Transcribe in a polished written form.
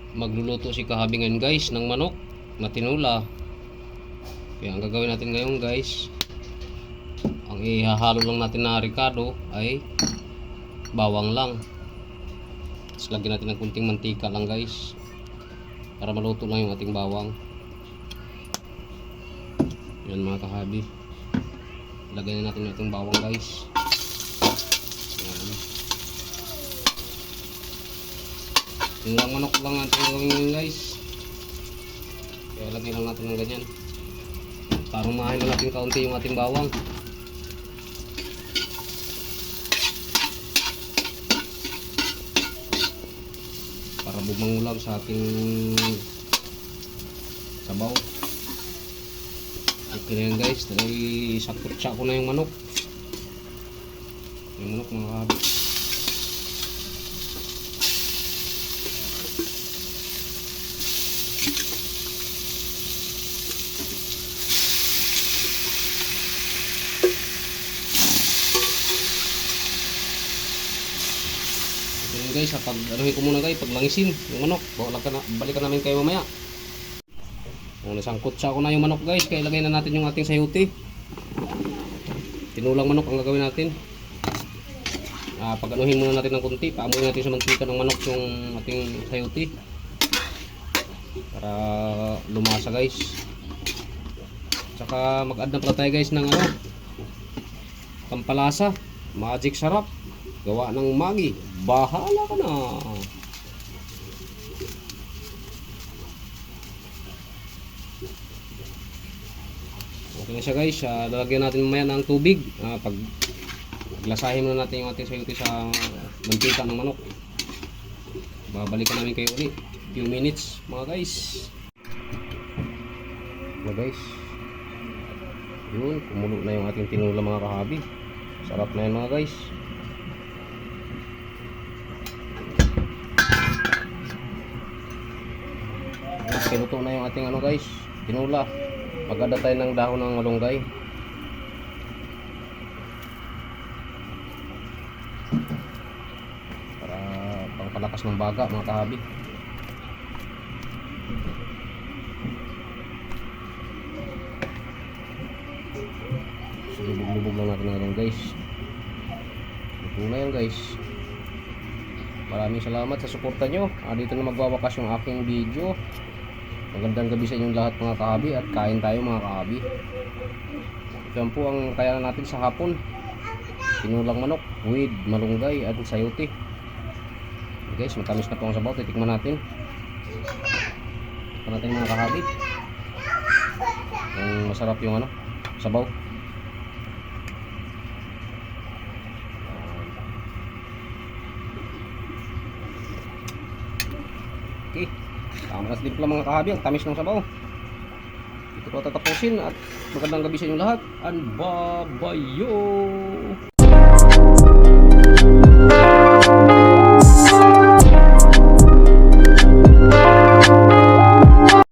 Magluluto si Kahabi ngayon guys ng manok na tinula. Kaya ang gagawin natin ngayon guys, ang ihahalo lang natin na ricado ay bawang lang. Tapos lagyan natin ng kunting mantika lang guys para maluto lang yung ating bawang. Yan mga Kahabi, lagyan na natin yung ating bawang guys. Yan. Tinulang manok lang natin gawin ngayon guys. Kaya lagyan lang natin ng ganyan. Parang mahahin na natin kaunti yung ating bawang. Para bumangulag sa ating sabaw. Okay na yan guys. Dahil sakot-sa ko na yung manok. Yung manok mga Kahabi. Guys, anuhin ko muna guys, paglangisin yung manok. Balikan namin kayo mamaya. Nasangkot sa ako na yung manok guys, kaya ilagay na natin yung ating sayote. Tinulang manok ang gagawin natin. Pag-anuhin muna natin ng kunti, paamoy natin sa mantika ng manok yung ating sayote para lumasa guys. Tsaka mag-add na pala tayo guys ng pampalasa, magic sarap gawa ng Maggi. Bahala ka na. Okay na siya guys. Lalagyan natin mamaya ng tubig. Paglasahin muna natin yung ating sayote sa mantika ng manok. Babalikan namin kayo ulit few minutes mga guys. Yun, kumulo na yung ating tinula mga Kahabi. Sarap na yan mga guys. Pinuto na yung ating guys, tinula. Mag-add tayo ng dahon ng malunggay. Para pangpalakas ng baga mga Kahabi. So, lubog-lubog lang natin ngayon guys. Ito na yan guys. Maraming salamat sa suporta nyo. Dito na magwawakas yung aking video. Magandang gabi sa inyong lahat mga Kahabi, at kain tayo mga Kahabi. Yan po ang kaya natin sa hapon. Tinulang manok with malunggay at sayote. Guys, matamis na po ang sabaw. Titikman natin. Titikman natin mga Kahabi. Masarap yung sabaw. Okay. Tamaras din pala mga Kahabi ang tamis ng sabaw. Ito ko tatapusin, at magandang gabi sa inyo lahat. And bye-bye.